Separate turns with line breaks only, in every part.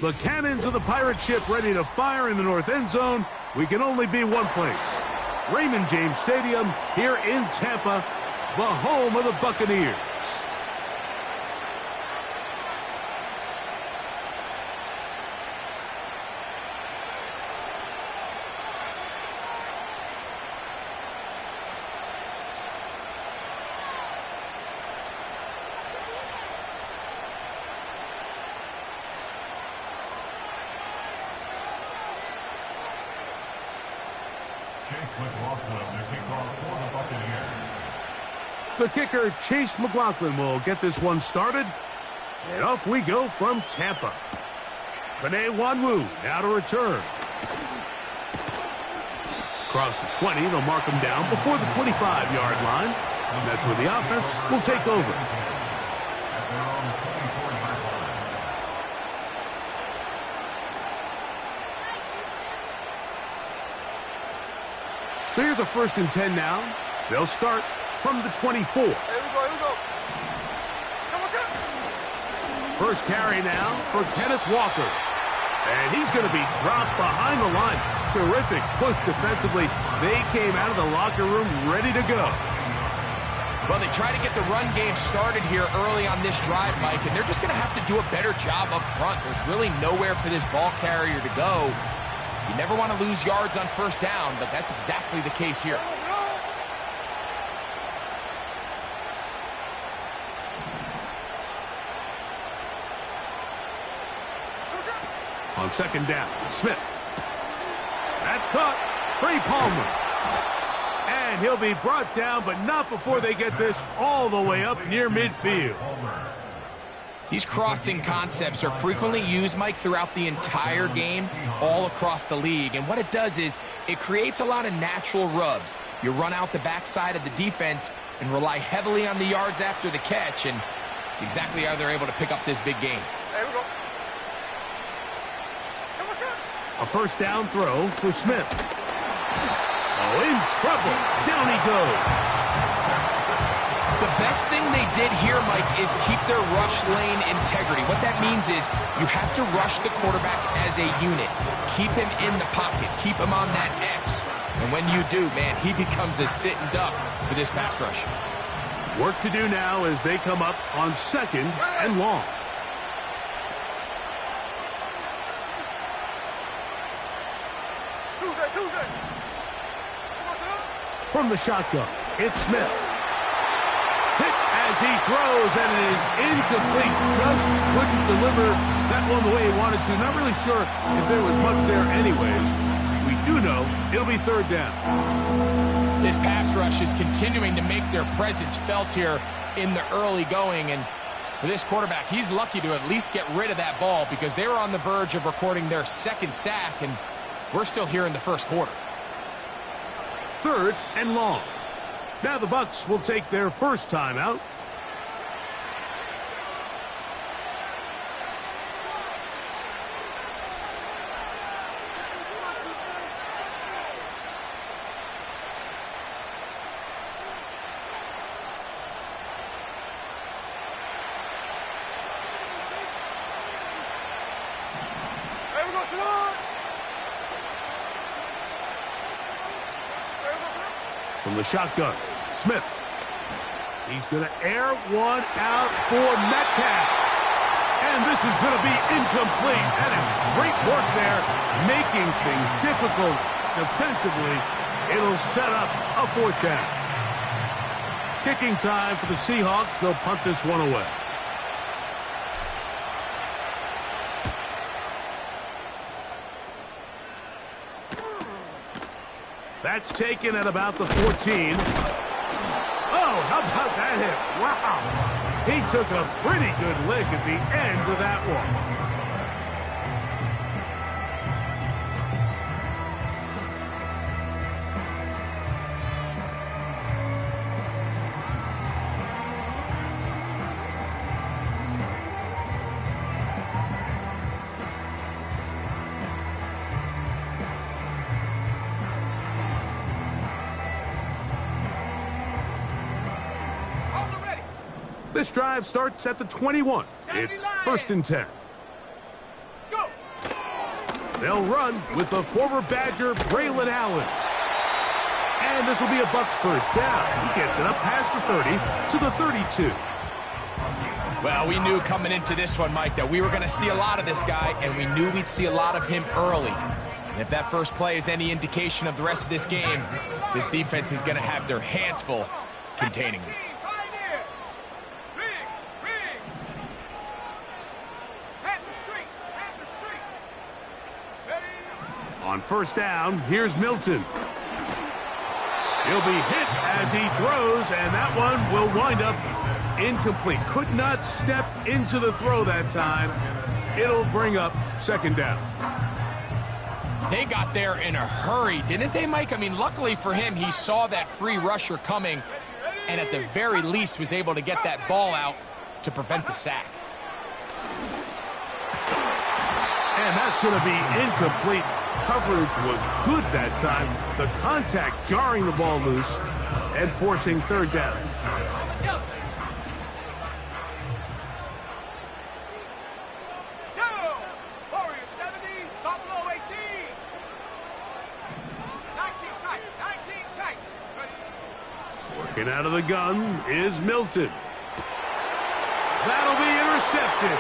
The cannons of the pirate ship ready to fire in the north end zone. We can only be one place. Raymond James Stadium here in Tampa, the home of the Buccaneers. The kicker, Chase McLaughlin, will get this one started. And off we go from Tampa. Panay Wanwu now to return. Across the 20, they'll mark him down before the 25-yard line. And that's where the offense will take over. So here's a 1st and 10 now. They'll start from the 24.
Here we go. Come on.
First carry now for Kenneth Walker. And he's going to be dropped behind the line. Terrific push defensively. They came out of the locker room ready to go.
Well, they try to get the run game started here early on this drive, Mike, and they're just going to have to do a better job up front. There's really nowhere for this ball carrier to go. You never want to lose yards on 1st down, but that's exactly the case here.
On 2nd down, Smith. That's caught. Trey Palmer. And he'll be brought down, but not before they get this all the way up near midfield.
These crossing concepts are frequently used, Mike, throughout the entire game, all across the league. And what it does is it creates a lot of natural rubs. You run out the backside of the defense and rely heavily on the yards after the catch, and it's exactly how they're able to pick up this big game.
There we go.
A 1st down throw for Smith. Oh, in trouble. Down he goes.
The best thing they did here, Mike, is keep their rush lane integrity. What that means is you have to rush the quarterback as a unit. Keep him in the pocket. Keep him on that X. And when you do, man, he becomes a sitting duck for this pass rush.
Work to do now as they come up on 2nd and long. From the shotgun, it's Smith. Hit as he throws, and it is incomplete. Just couldn't deliver that one the way he wanted to. Not really sure if there was much there anyways. We do know it'll be 3rd down.
This pass rush is continuing to make their presence felt here in the early going, and for this quarterback, he's lucky to at least get rid of that ball because they were on the verge of recording their 2nd sack, and we're still here in the 1st quarter.
3rd and long. Now the Bucs will take their 1st timeout. From the shotgun, Smith. He's going to air one out for Metcalf. And this is going to be incomplete. That is great work there, making things difficult defensively. It'll set up a 4th down. Kicking time for the Seahawks. They'll punt this one away. That's taken at about the 14. Oh, how about that hit? Wow. He took a pretty good lick at the end of that one. This drive starts at the 21. It's 1st and 10.
Go!
They'll run with the former Badger, Braylon Allen. And this will be a Bucs first down. He gets it up past the 30 to the 32.
Well, we knew coming into this one, Mike, that we were going to see a lot of this guy, and we knew we'd see a lot of him early. And if that first play is any indication of the rest of this game, this defense is going to have their hands full containing him.
On first down, here's Milton. He'll be hit as he throws, and that one will wind up incomplete. Could not step into the throw that time. It'll bring up second down.
They got there in a hurry, didn't they, Mike? I mean, luckily for him, he saw that free rusher coming, and at the very least was able to get that ball out to prevent the sack.
And that's going to be incomplete. Coverage was good that time. The contact jarring the ball loose and forcing third down. Working out of the gun is Milton. That'll be intercepted.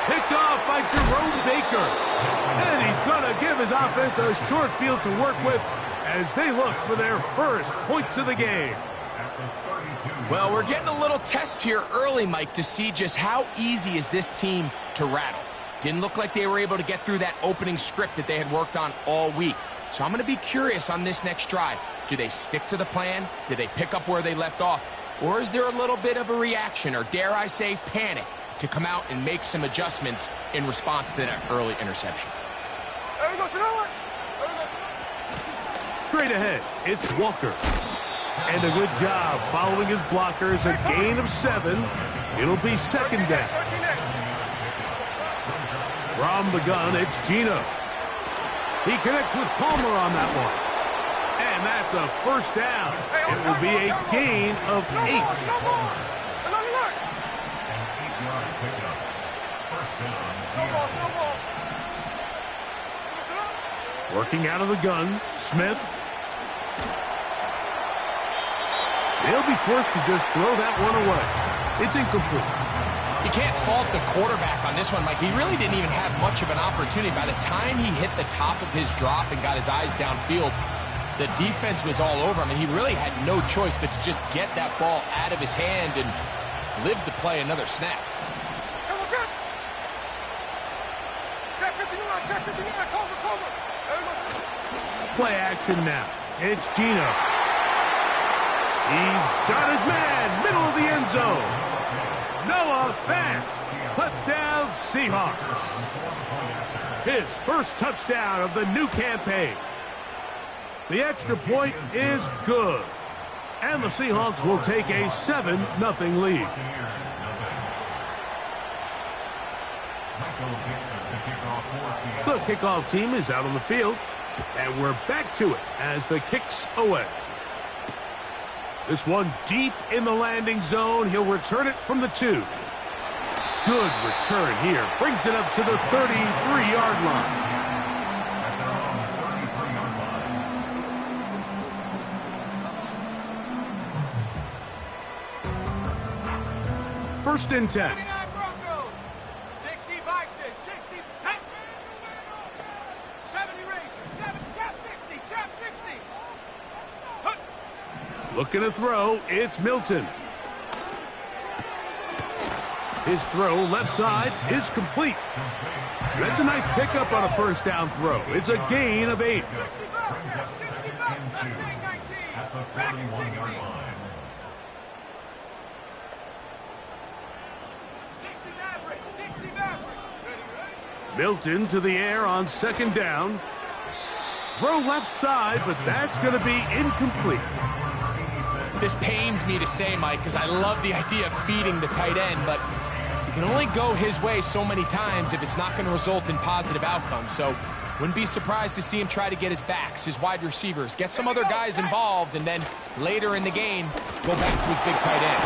Picked off by Jerome Baker. And he's going to give his offense a short field to work with as they look for their first points of the game.
Well, we're getting a little test here early, Mike, to see just how easy is this team to rattle. Didn't look like they were able to get through that opening script that they had worked on all week. So I'm going to be curious on this next drive. Do they stick to the plan? Do they pick up where they left off? Or is there a little bit of a reaction, or dare I say panic, to come out and make some adjustments in response to that early interception?
Straight ahead, it's Walker. And a good job following his blockers, a gain of 7. It'll be second down. From the gun, it's Gino. He connects with Palmer on that one. And that's a first down. It will be a gain of 8. Working out of the gun, Smith. They'll be forced to just throw that one away. It's incomplete.
You can't fault the quarterback on this one, Mike. He really didn't even have much of an opportunity. By the time he hit the top of his drop and got his eyes downfield, the defense was all over him, and he really had no choice but to just get that ball out of his hand and live to play another snap.
Play action now. It's Gino. He's got his man, middle of the end zone. Noah Fant. Touchdown, Seahawks. His first touchdown of the new campaign. The extra point is good. And the Seahawks will take a 7-0 lead. The kickoff team is out on the field. And we're back to it as the kick's away. This one deep in the landing zone. He'll return it from the 2. Good return here. Brings it up to the 33-yard line. First and 10. Looking to throw, it's Milton. His throw left side is complete. That's a nice pickup on a first down throw. It's a gain of 8. Milton to the air on second down. Throw left side, but that's going to be incomplete.
This pains me to say, Mike, because I love the idea of feeding the tight end, but you can only go his way so many times if it's not going to result in positive outcomes. So wouldn't be surprised to see him try to get his backs, his wide receivers, get some other guys involved, and then later in the game, go back to his big tight end.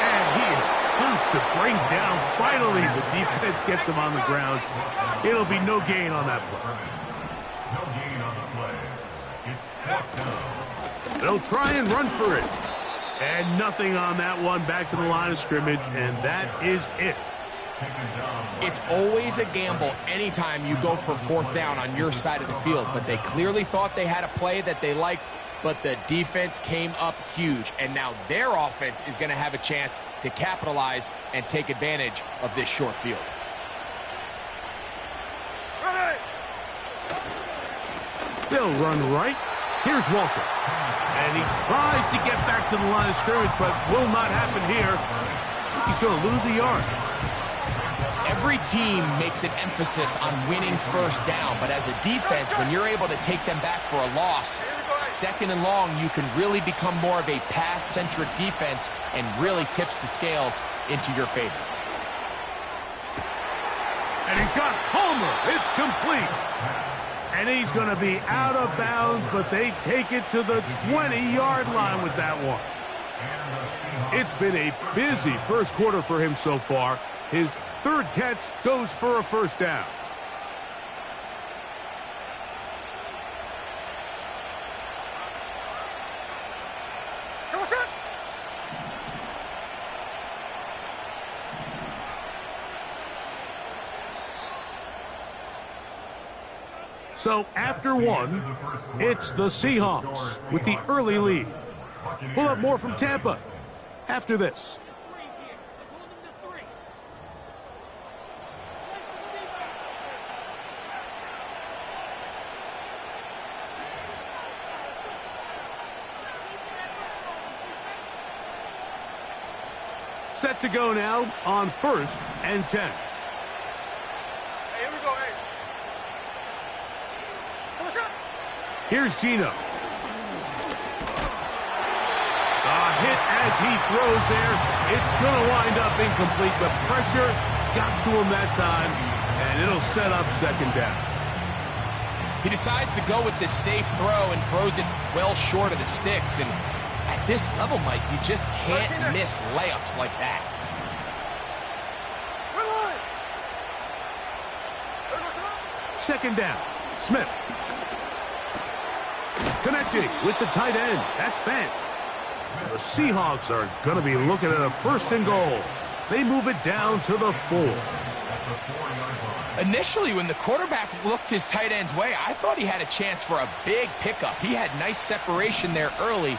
And he is tough to bring down. Finally, the defense gets him on the ground. It'll be no gain on that play.
No gain on the play. It's fourth down.
They'll try and run for it. And nothing on that one. Back to the line of scrimmage, and that is it.
It's always a gamble anytime you go for fourth down on your side of the field, but they clearly thought they had a play that they liked, but the defense came up huge, and now their offense is going to have a chance to capitalize and take advantage of this short field.
They'll run right. Here's Walker. And he tries to get back to the line of scrimmage, but will not happen here. He's going to lose a yard.
Every team makes an emphasis on winning first down, but as a defense, when you're able to take them back for a loss, second and long, you can really become more of a pass-centric defense and really tips the scales into your favor.
And he's got Homer. It's complete. And he's going to be out of bounds, but they take it to the 20-yard line with that one. It's been a busy first quarter for him so far. His third catch goes for a first down. So after one, it's the Seahawks with the early lead. We'll have more from Tampa after this. Set to go now on 1st and 10.
Hey, here we go, hey.
Here's Gino. A hit as he throws there. It's going to wind up incomplete. The pressure got to him that time, and it'll set up second down.
He decides to go with this safe throw and throws it well short of the sticks. And at this level, Mike, you just can't miss layups like that.
Second down. Smith. Connecting with the tight end. That's Fant. The Seahawks are going to be looking at a 1st and goal. They move it down to the 4.
Initially, when the quarterback looked his tight end's way, I thought he had a chance for a big pickup. He had nice separation there early.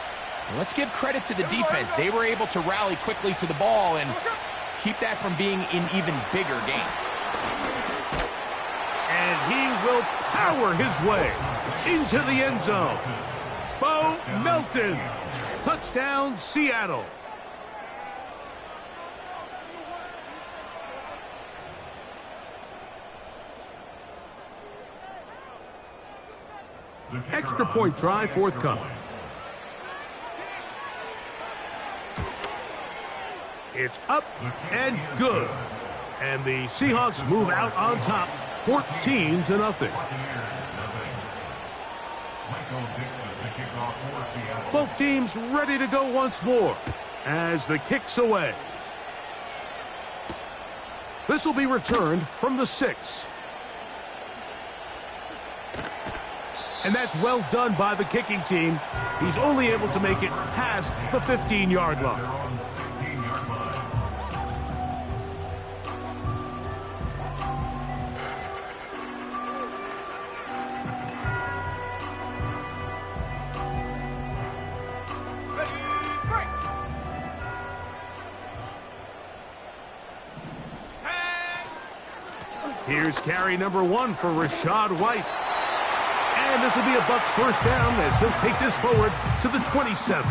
Let's give credit to the defense. They were able to rally quickly to the ball and keep that from being an even bigger game.
And he will power his way into the end zone. Bo Melton. Touchdown, Seattle. Extra point try forthcoming. It's up and good. And the Seahawks move out on top, 14-0. Both teams ready to go once more as the kick's away. This will be returned from the 6. And that's well done by the kicking team. He's only able to make it past the 15-yard line. Here's carry number 1 for Rachaad White. And this will be a Bucs first down as he'll take this forward to the 27.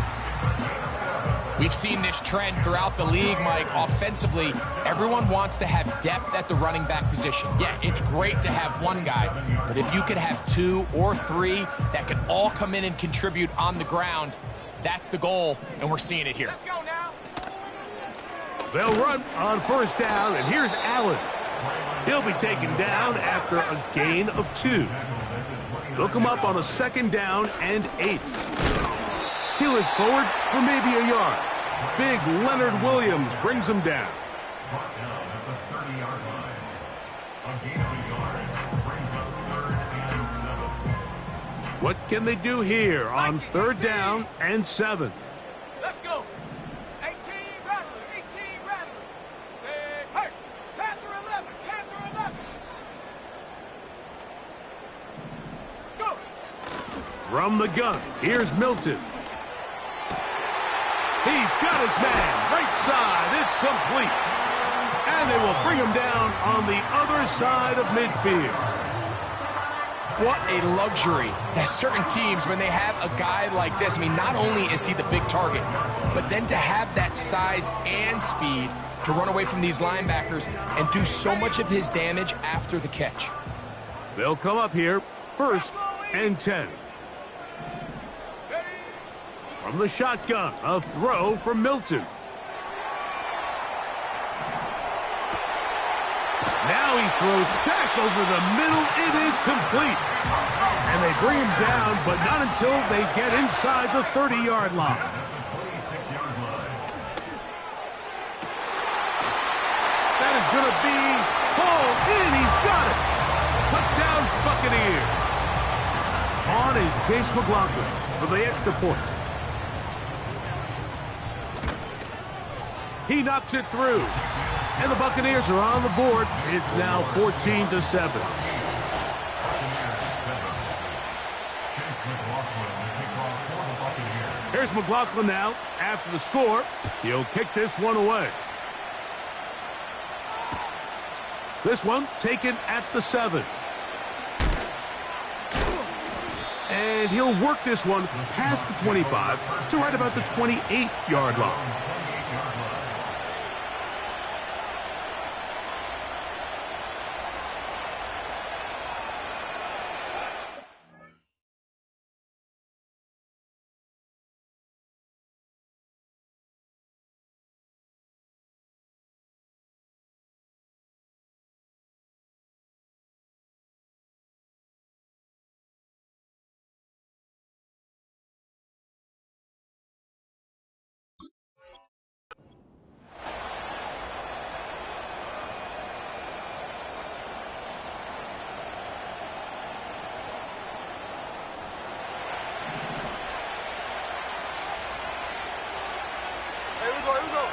We've seen this trend throughout the league, Mike. Offensively, everyone wants to have depth at the running back position. Yeah, it's great to have one guy, but if you could have 2 or 3 that can all come in and contribute on the ground, that's the goal, and we're seeing it here.
Let's go now.
They'll run on first down, and here's Allen. He'll be taken down after a gain of 2. They'll come up on a 2nd down and 8. He looks forward for maybe a yard. Big Leonard Williams brings him down.
brought down at the 30-yard line. A gain of a yard brings up 3rd and 7.
What can they do here on 3rd down and 7?
Let's go. 18 Rattler, 18 Rattler. Say, hey, Panther 11, Panther 11. Go.
From the gun, here's Milton. He's got his man, right side, it's complete. And they will bring him down on the other side of midfield.
What a luxury that certain teams, when they have a guy like this, I mean, not only is he the big target, but then to have that size and speed to run away from these linebackers and do so much of his damage after the catch.
They'll come up here, 1st and 10. From the shotgun, a throw from Milton. Now he throws back over the middle. It is complete. And they bring him down, but not until they get inside the 30-yard line. That is going to be hauled in. He's got it. Touchdown, Buccaneers. On is Chase McLaughlin for the extra point. He knocks it through. And the Buccaneers are on the board. It's now 14-7. Here's McLaughlin now. After the score, he'll kick this one away. This one taken at the 7. And he'll work this one past the 25 to right about the 28-yard line.
Here we go, here we go.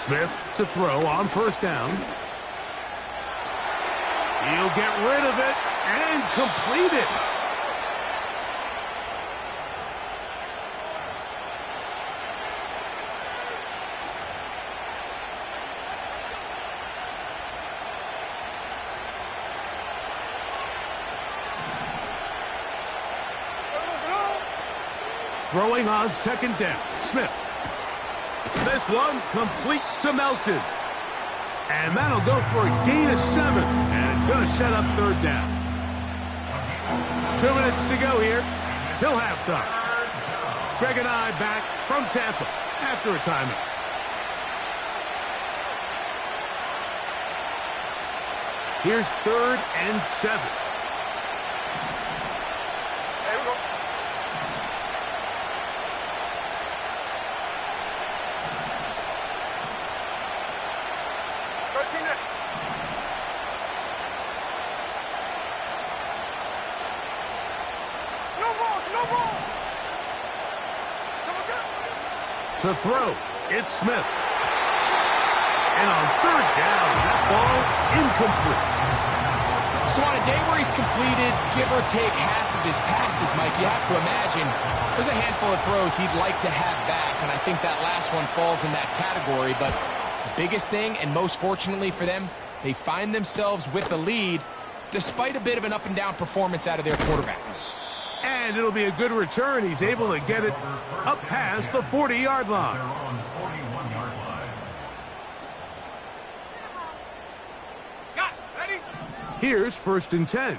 Smith to throw on 1st down. He'll get rid of it and complete it. Throwing on 2nd down, Smith. This one complete to Melton. And that'll go for a gain of 7. And it's going to set up 3rd down. 2 minutes to go here till halftime. Greg and I back from Tampa after a timeout. Here's 3rd and 7.
Here we go.
To throw, it's Smith. And on 3rd down, that ball incomplete.
So on a day where he's completed, give or take half of his passes, Mike, you have to imagine there's a handful of throws he'd like to have back, and I think that last one falls in that category. But the biggest thing, and most fortunately for them, they find themselves with the lead despite a bit of an up-and-down performance out of their quarterback.
And it'll be a good return. He's able to get it up past the 40-yard line.
Got it. Ready?
Here's 1st and 10.
18,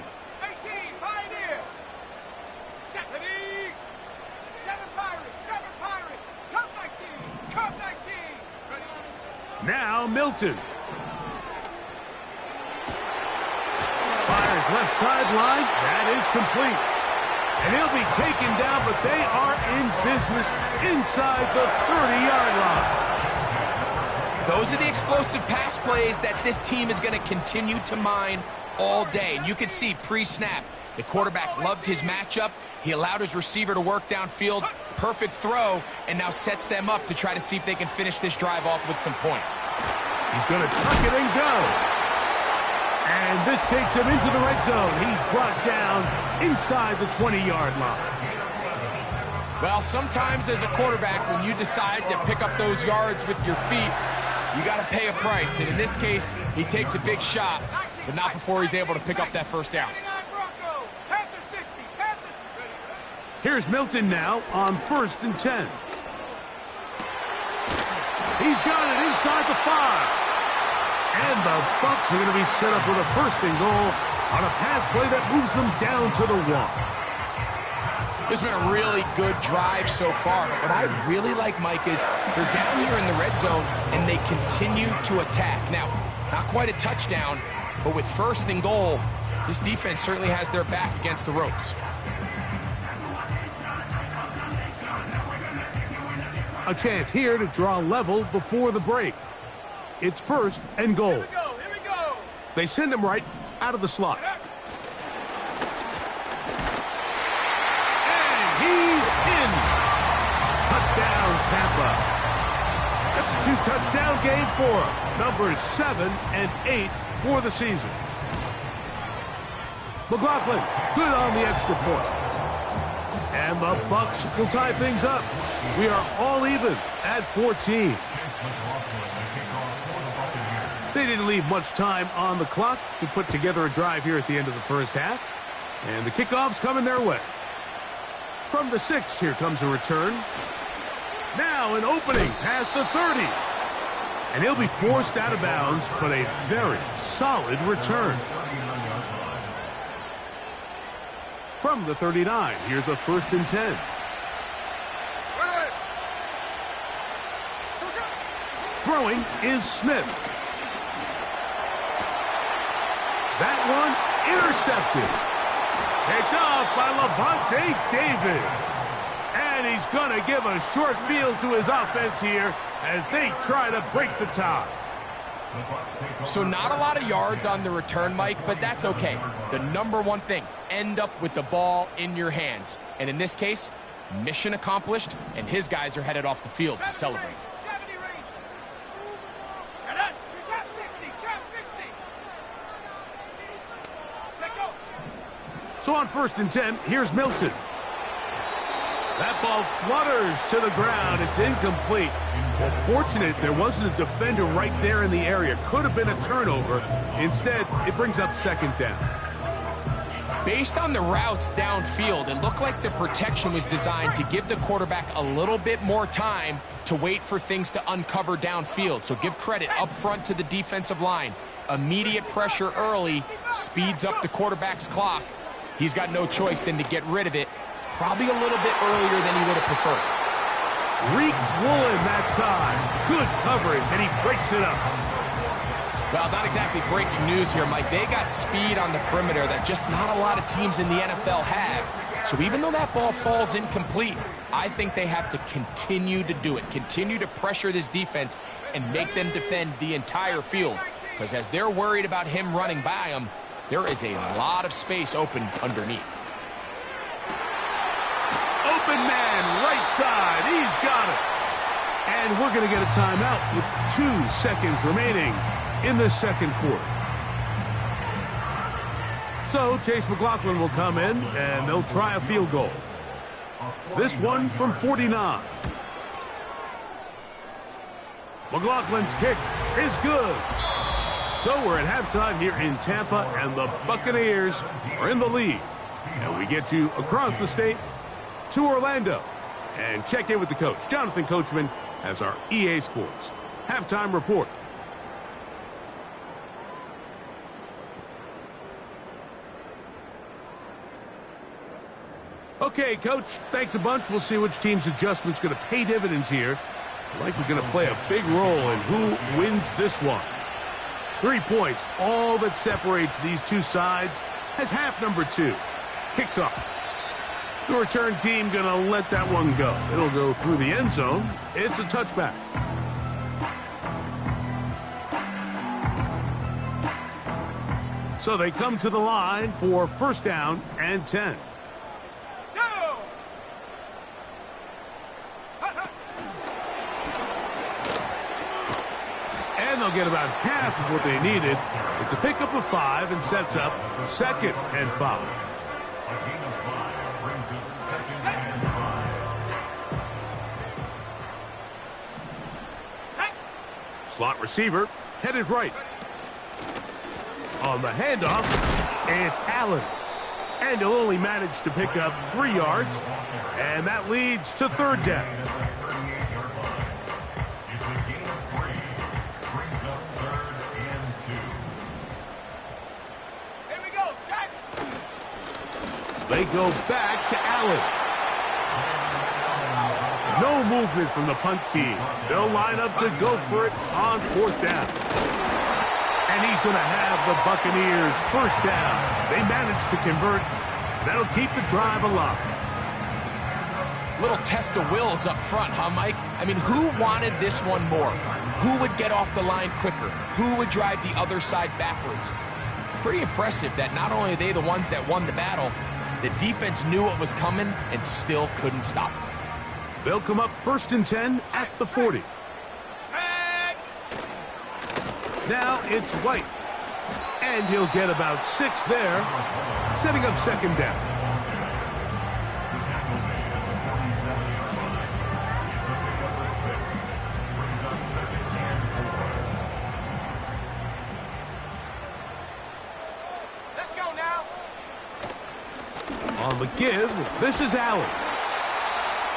Pioneers. 7 Pirates, 7 Pirates. Cup 19, Cup 19. Ready?
Now Milton. Fires left sideline. That is complete. And he'll be taken down, but they are in business inside the 30-yard line.
Those are the explosive pass plays that this team is going to continue to mine all day. And you can see pre-snap, the quarterback loved his matchup. He allowed his receiver to work downfield. Perfect throw, and now sets them up to try to see if they can finish this drive off with some points.
He's going to tuck it and go. And this takes him into the red zone. He's brought down inside the 20-yard line.
Well, sometimes as a quarterback, when you decide to pick up those yards with your feet, you got to pay a price. And in this case, he takes a big shot, but not before he's able to pick up that first down.
Here's Milton now on 1st and 10. He's got it inside the 5. And the Bucs are going to be set up with a 1st and goal on a pass play that moves them down to the 1.
This has been a really good drive so far. But what I really like, Mike, is they're down here in the red zone, and they continue to attack. Now, not quite a touchdown, but with 1st and goal, this defense certainly has their back against the ropes.
A chance here to draw level before the break. It's 1st and goal.
Here we go.
They send him right out of the slot. And he's in. Touchdown, Tampa. That's a 2-touchdown game for him. Numbers 7 and 8 for the season. McLaughlin, good on the extra point. And the Bucs will tie things up. We are all even at 14. They didn't leave much time on the clock to put together a drive here at the end of the first half. And the kickoff's coming their way. From the 6, here comes a return. Now an opening past the 30. And he'll be forced out of bounds, but a very solid return. From the 39, here's a 1st and 10. Throwing is Smith. That one intercepted. Picked off by Levante David. And he's going to give a short field to his offense here as they try to break the tie.
So not a lot of yards on the return, Mike, but that's okay. The number one thing, end up with the ball in your hands. And in this case, mission accomplished, and his guys are headed off the field to celebrate.
So on 1st and 10, here's Milton. That ball flutters to the ground. It's incomplete. Well, fortunate there wasn't a defender right there in the area. Could have been a turnover. Instead, it brings up 2nd down.
Based on the routes downfield, it looked like the protection was designed to give the quarterback a little bit more time to wait for things to uncover downfield. So give credit up front to the defensive line. Immediate pressure early speeds up the quarterback's clock. He's got no choice than to get rid of it, probably a little bit earlier than he would have preferred.
Reek Woolen that time. Good coverage, and he breaks it up.
Well, not exactly breaking news here, Mike. They got speed on the perimeter that just not a lot of teams in the NFL have. So even though that ball falls incomplete, I think they have to continue to do it, continue to pressure this defense and make them defend the entire field. Because as they're worried about him running by them, there is a lot of space open underneath.
Open man, right side. He's got it. And we're going to get a timeout with 2 seconds remaining in the 2nd quarter. So Chase McLaughlin will come in, and they'll try a field goal. This one from 49. McLaughlin's kick is good. So we're at halftime here in Tampa, and the Buccaneers are in the lead. And we get you across the state to Orlando. And check in with the coach, Jonathan Coachman, as our EA Sports halftime report. Okay, Coach, thanks a bunch. We'll see which team's adjustment's going to pay dividends here. I like we're going to play a big role in who wins this one. 3 points, all that separates these two sides, as half number 2 kicks off. The return team going to let that one go. It'll go through the end zone. It's a touchback. So they come to the line for first down and 10.
Go!
And they'll get about half of what they needed. It's a pickup of 5 and sets up second and 5.
A gain of 5 brings up second and 5.
Slot receiver headed right. On the handoff, it's Allen. And he'll only manage to pick up 3 yards. And that leads to third down.
It's a gain of 3. Brings up third and 2.
Here we go, sack!
They go back to Allen. No movement from the punt team. They'll line up to go for it on fourth down. And he's going to have the Buccaneers first down. They managed to convert. That'll keep the drive alive.
Little test of wills up front, huh, Mike? I mean, who wanted this one more? Who would get off the line quicker? Who would drive the other side backwards? Pretty impressive that not only are they the ones that won the battle, the defense knew what was coming and still couldn't stop it.
They'll come up first and 10 at the 40.
Sack!
Now it's White. And he'll get about 6 there, setting up second down.
Let's go now!
On the give, this is Allen.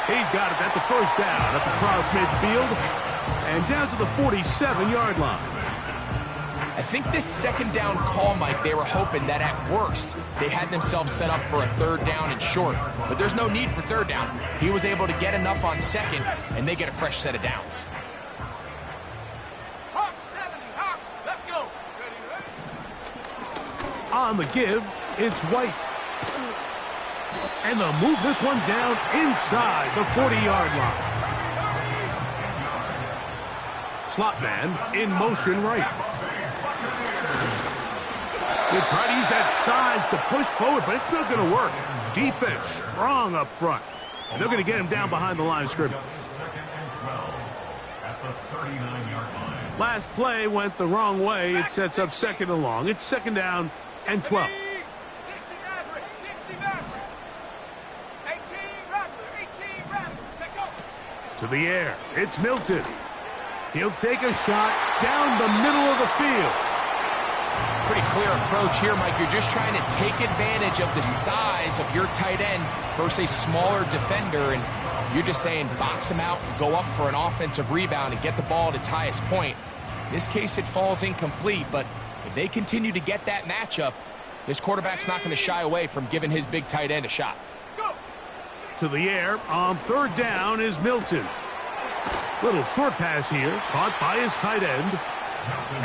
He's got it. That's a first down up across midfield and down to the 47-yard line.
I think this second down call, Mike, they were hoping that at worst they had themselves set up for a third down and short. But there's no need for third down. He was able to get enough on second, and they get a fresh set of downs.
Hawks, 70, Hawks, let's go! Ready?
On the give, it's White. And they'll move this one down inside the 40-yard line. Slot man in motion right. They try to use that size to push forward, but it's not going to work. Defense strong up front. And they're going to get him down behind the line of scrimmage.
Second and 12 at the 39-yard line.
Last play went the wrong way. It sets up second and long. It's second down and 12.
60 Maverick, 60 Maverick. 18 Rattler, 18 Rattler, take over.
To the air, it's Milton. He'll take a shot down the middle of the field.
Pretty clear approach here, Mike. You're just trying to take advantage of the size of your tight end versus a smaller defender, and you're just saying box him out, go up for an offensive rebound, and get the ball at its highest point. In this case, it falls incomplete, but if they continue to get that matchup, this quarterback's not going to shy away from giving his big tight end a shot.
Go!
To the air on third down is Milton. Little short pass here, caught by his tight end.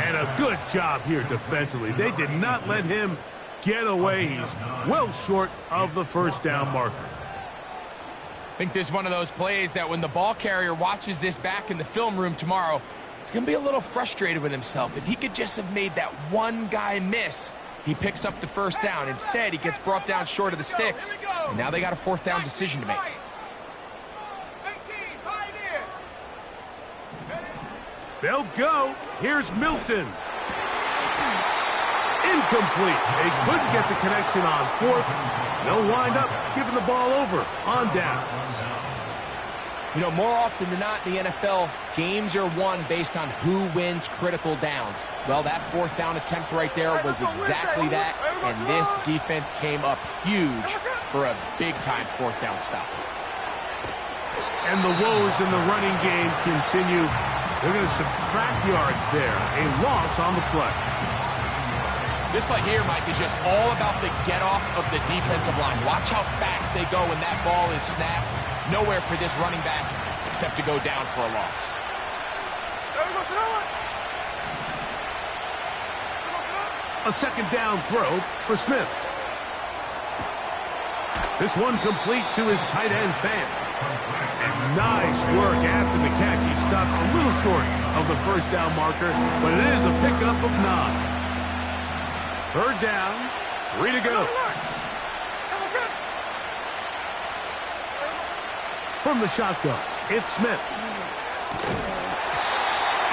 And a good job here defensively. They did not let him get away. He's well short of the first down marker.
I think this is one of those plays that when the ball carrier watches this back in the film room tomorrow, he's going to be a little frustrated with himself. If he could just have made that one guy miss, he picks up the first down. Instead, he gets brought down short of the sticks. And now they got a fourth down decision to make.
18, fight in. Ready?
They'll go. Here's Milton. Incomplete. They couldn't get the connection on fourth. They'll wind up giving the ball over on downs.
You know, more often than not in the NFL, games are won based on who wins critical downs. Well, that fourth down attempt right there was exactly that, and this defense came up huge for a big-time fourth down stop.
And the woes in the running game continue. They're going to subtract yards there. A loss on the play.
This play here, Mike, is just all about the get-off of the defensive line. Watch how fast they go when that ball is snapped. Nowhere for this running back except to go down for a loss.
A second down throw for Smith. This one complete to his tight end, Fant. And nice work after the catch. He stopped a little short of the first down marker, but it is a pickup of 9. Third down, 3 to go. From the shotgun, it's Smith.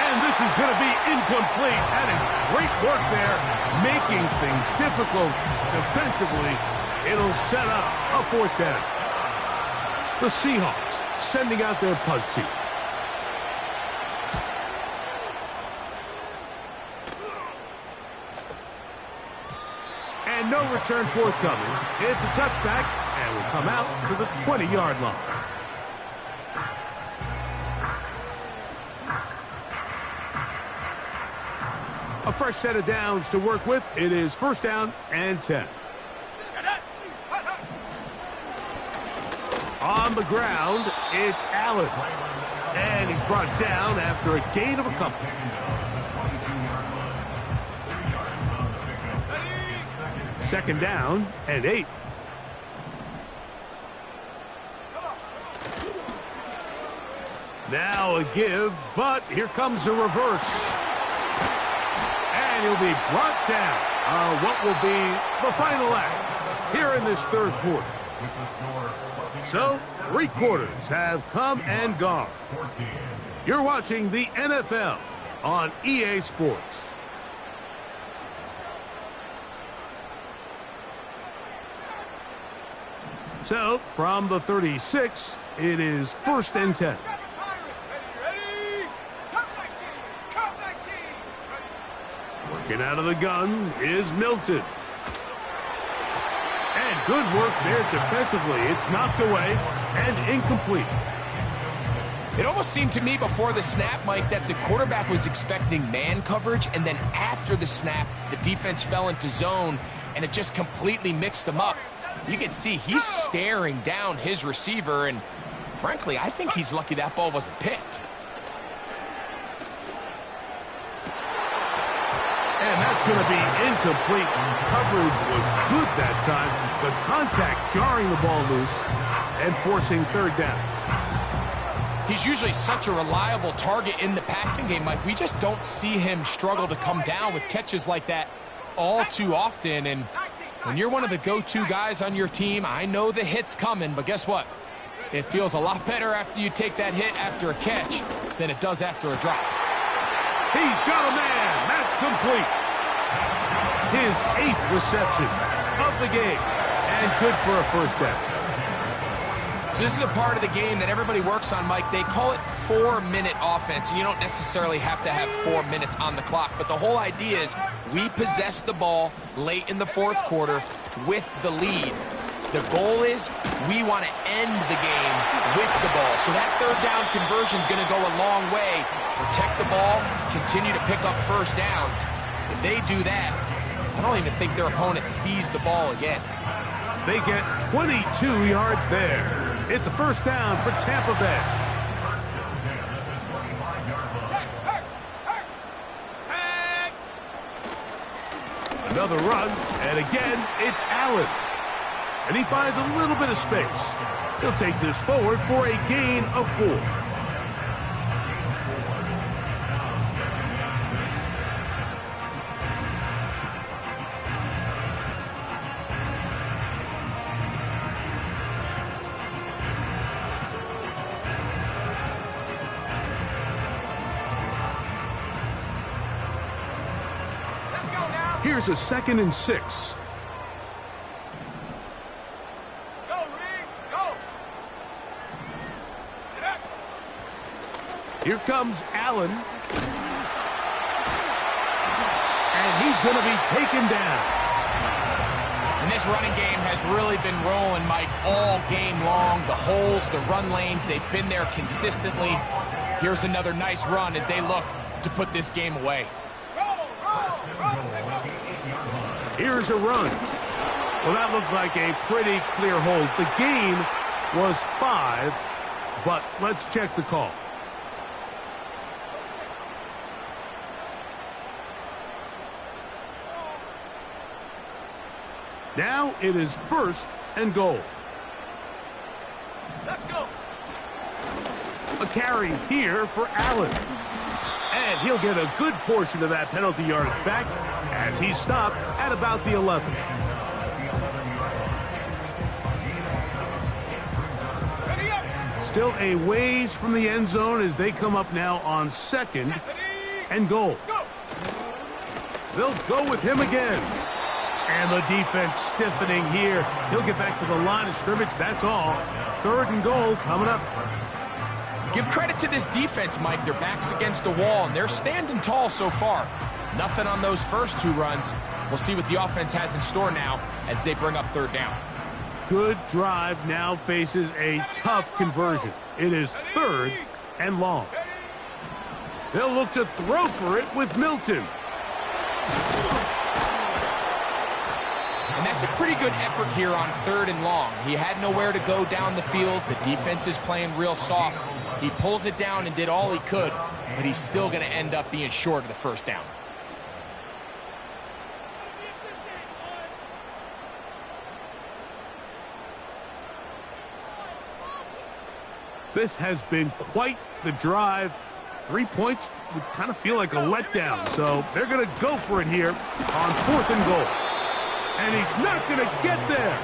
And this is going to be incomplete. That is great work there, making things difficult defensively. It'll set up a 4th down. The Seahawks sending out their punt team. And no return forthcoming. It's a touchback and will come out to the 20-yard line. A fresh set of downs to work with. It is 1st down and 10. On the ground, it's Allen. And he's brought down after a gain of a couple. Second down and 8. Now a give, but here comes a reverse. And he'll be brought down. What will be the final act here in this 3rd quarter. So, 3 quarters have come and gone. You're watching the NFL on EA Sports. So, from the 36, it is 1st and 10. Working out of the gun is Milton. And good work there defensively. It's knocked away and incomplete.
It almost seemed to me before the snap, Mike, that the quarterback was expecting man coverage, and then after the snap, the defense fell into zone, and it just completely mixed them up. You can see he's staring down his receiver, and frankly, I think he's lucky that ball wasn't picked.
And that's going to be incomplete. Coverage was good that time. The contact jarring the ball loose and forcing 3rd down.
He's usually such a reliable target in the passing game, Mike. We just don't see him struggle to come down with catches like that all too often. And when you're one of the go-to guys on your team, I know the hit's coming, but guess what? It feels a lot better after you take that hit after a catch than it does after a drop.
He's got a man. That's complete. His 8th reception of the game. And good for a 1st down.
So this is a part of the game that everybody works on, Mike. They call it 4-minute offense, and you don't necessarily have to have 4 minutes on the clock. But the whole idea is we possess the ball late in the 4th quarter with the lead. The goal is we want to end the game with the ball. So that 3rd down conversion is going to go a long way. Protect the ball, continue to pick up 1st downs. If they do that, I don't even think their opponent sees the ball again.
They get 22 yards there. It's a 1st down for Tampa Bay. Another run, and again, it's Allen. And he finds a little bit of space. He'll take this forward for a gain of 4. Here's a 2nd and 6.
Go, Reed, go.
Here comes Allen. And he's going to be taken down.
And this running game has really been rolling, Mike, all game long. The holes, the run lanes, they've been there consistently. Here's another nice run as they look to put this game away.
Here's a run. Well, that looked like a pretty clear hold. The gain was 5, but let's check the call. Now it is 1st and goal.
Let's go.
A carry here for Allen. And he'll get a good portion of that penalty yardage back as he's stopped at about the 11.
Ready up.
Still a ways from the end zone as they come up now on 2nd and goal.
Go.
They'll go with him again. And the defense stiffening here. He'll get back to the line of scrimmage, that's all. 3rd and goal coming up.
Give credit to this defense, Mike. Their back's against the wall, and they're standing tall so far. Nothing on those first 2 runs. We'll see what the offense has in store now as they bring up 3rd down.
Good drive now faces a tough conversion. It is 3rd and long. They'll look to throw for it with Milton.
And that's a pretty good effort here on 3rd and long. He had nowhere to go down the field. The defense is playing real soft. He pulls it down and did all he could, but he's still going to end up being short of the 1st down.
This has been quite the drive. 3 points would kind of feel like a letdown, so they're going to go for it here on 4th and goal. And he's not going to get there.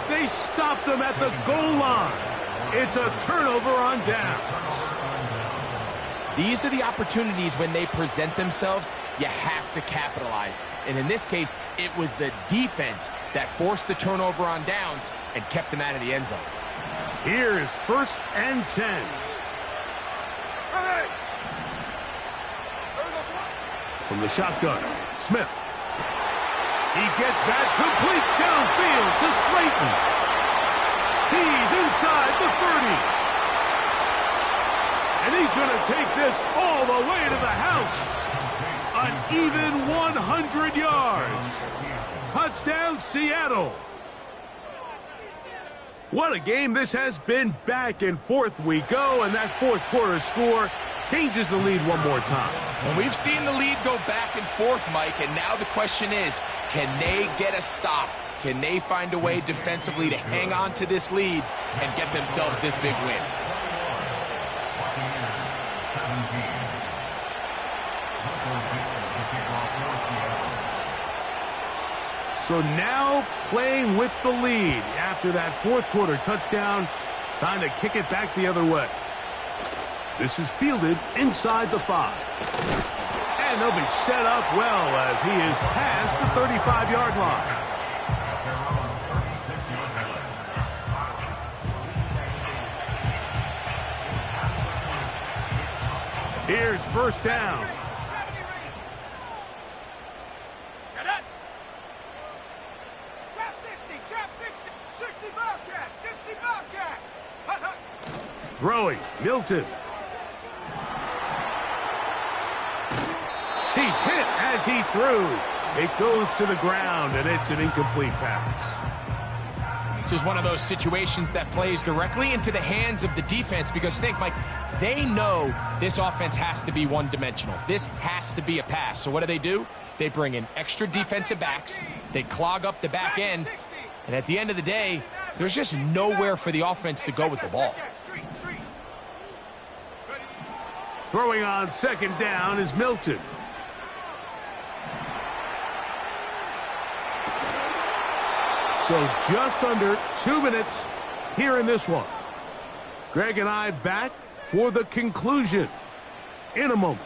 They stopped him at the goal line. It's a turnover on downs.
These are the opportunities when they present themselves, you have to capitalize. And in this case, it was the defense that forced the turnover on downs and kept them out of the end zone.
Here is 1st and 10.
All right.
From the shotgun, Smith. He gets that complete downfield to Slayton. He's inside the 30. And he's going to take this all the way to the house. An even 100 yards. Touchdown, Seattle. What a game this has been. Back and forth we go, and that 4th quarter score changes the lead one more time.
And we've seen the lead go back and forth, Mike, and now the question is, can they get a stop? Can they find a way defensively to hang on to this lead and get themselves this big win?
So now playing with the lead after that 4th quarter touchdown. Time to kick it back the other way. This is fielded inside the 5. And they'll be set up well as he is past the 35-yard line. Here's 1st down.
Shut up. Trap 60, 60 Bobcat, 60 Bobcat.
Throwing, Milton. He's hit as he threw. It goes to the ground, and it's an incomplete pass.
This is one of those situations that plays directly into the hands of the defense because, think, Mike, they know this offense has to be one-dimensional. This has to be a pass. So what do? They bring in extra defensive backs. They clog up the back end. And at the end of the day, there's just nowhere for the offense to go with the ball.
Throwing on 2nd down is Milton. So just under 2 minutes here in this one. Greg and I back for the conclusion in a moment.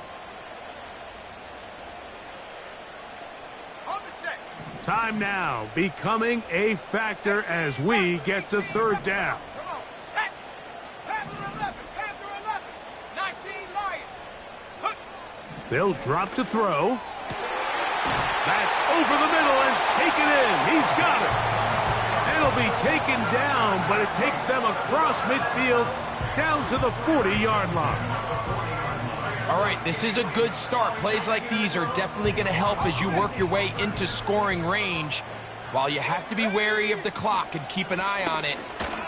Time now becoming a factor as we get to 3rd down.
Come on, set. Panther 11, 19 Lion.
They'll drop to throw. That's over the middle and taken in. He's got it. It'll be taken down, but it takes them across midfield down to the 40-yard line.
All right, this is a good start. Plays like these are definitely going to help as you work your way into scoring range. While you have to be wary of the clock and keep an eye on it,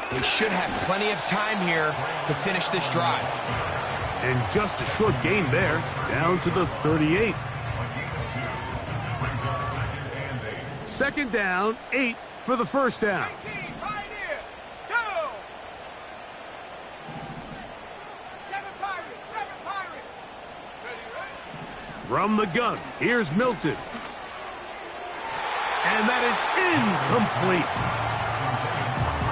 they should have plenty of time here to finish this drive.
And just a short gain there, down to the 38. 2nd down, 8 for the 1st down. From the gun, here's Milton. And that is incomplete.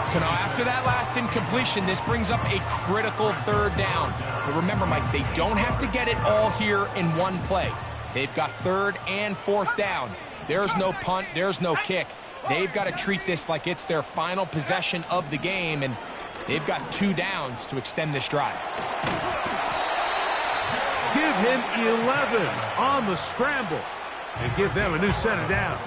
So now after that last incompletion, this brings up a critical third down. But remember, Mike, they don't have to get it all here in one play. They've got third and fourth down. There's no punt, there's no kick. They've got to treat this like it's their final possession of the game, and they've got 2 downs to extend this drive.
Give him 11 on the scramble and give them a new set of downs.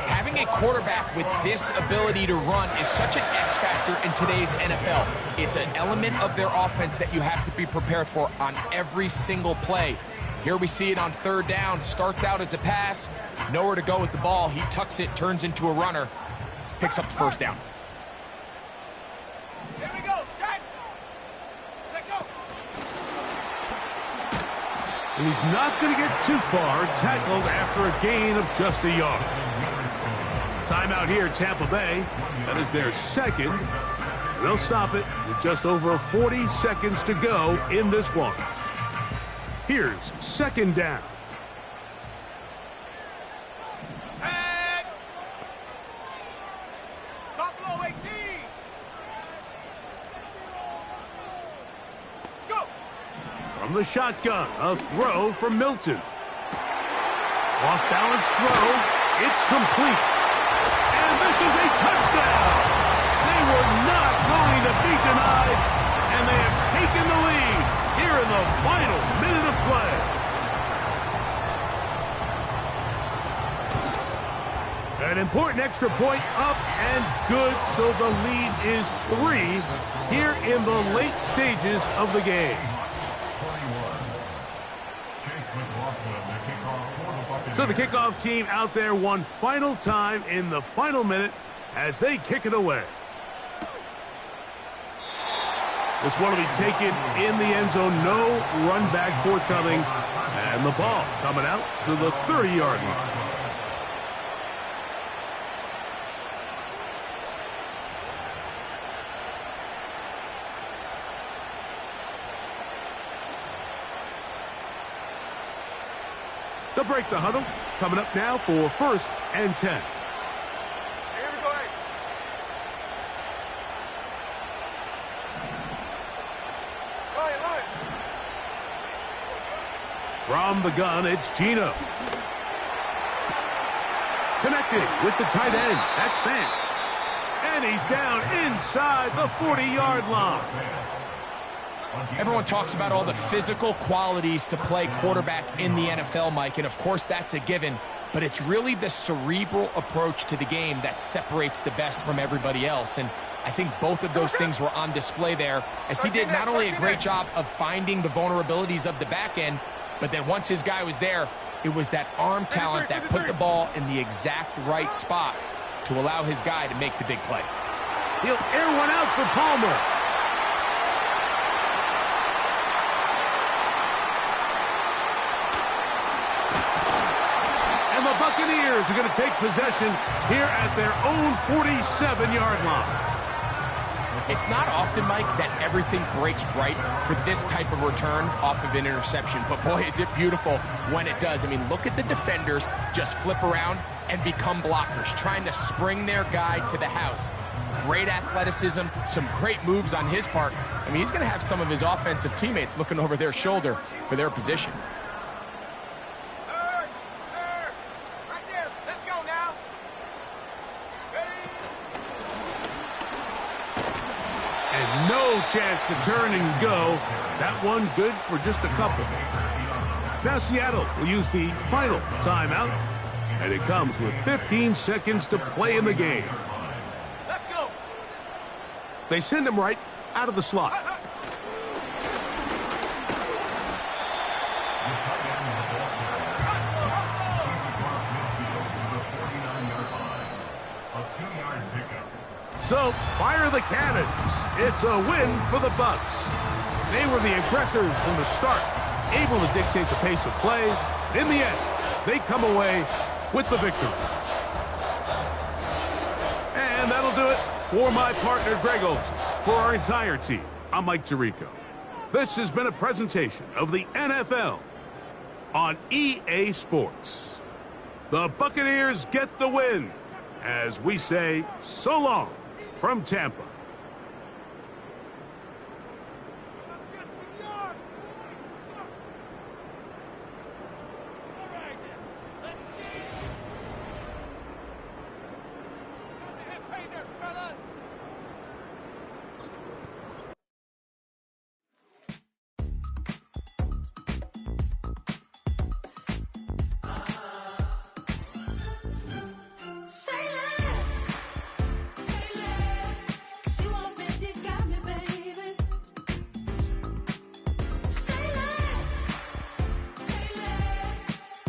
Having a quarterback with this ability to run is such an X factor in today's NFL. It's an element of their offense that you have to be prepared for on every single play. Here we see it on third down. Starts out as a pass, nowhere to go with the ball. He tucks it, turns into a runner, picks up the first down.
Here we go, set. Set, go.
And he's not going to get too far, tackled after a gain of just a yard. Timeout here, Tampa Bay. That is their second. They'll stop it with just over 40 seconds to go in this one. Here's second down.
Set. Buffalo 18. Go.
From the shotgun, a throw from Milton. Off-balance throw. It's complete. And this is a touchdown. They were not going to be denied, and they have taken the lead here in the final minute of play. An important extra point up and good, so the lead is 3 here in the late stages of the game. So the kickoff team out there one final time in the final minute as they kick it away. This one will be taken in the end zone. No run back forthcoming. And the ball coming out to the 30-yard line. They'll break the huddle. Coming up now for 1st and 10.
Here we go. Line.
From the gun, it's Gino. Connected with the tight end. That's Fant. And he's down inside the 40-yard line.
Everyone talks about all the physical qualities to play quarterback in the NFL, Mike, and of course that's a given, but it's really the cerebral approach to the game that separates the best from everybody else, and I think both of those things were on display there, as he did not only a great job of finding the vulnerabilities of the back end, but then once his guy was there, it was that arm talent that put the ball in the exact right spot to allow his guy to make the big play.
He'll air one out for Palmer. And the Buccaneers are going to take possession here at their own 47-yard line.
It's not often, Mike, that everything breaks right for this type of return off of an interception. But, boy, is it beautiful when it does. I mean, look at the defenders just flip around and become blockers, trying to spring their guy to the house. Great athleticism, some great moves on his part. I mean, he's going to have some of his offensive teammates looking over their shoulder for their position.
Third. Right there. Let's go now. Ready.
And no chance to turn and go. That one good for just a couple. Now Seattle will use the final timeout. And it comes with 15 seconds to play in the game.
Let's go.
They send him right out of the slot. So, fire the cannons. It's a win for the Bucs. They were the aggressors from the start, able to dictate the pace of play. In the end, they come away with the victory. And that'll do it for my partner, Greg Olson. For our entire team, I'm Mike Tirico. This has been a presentation of the NFL on EA Sports. The Buccaneers get the win as we say so long from Tampa.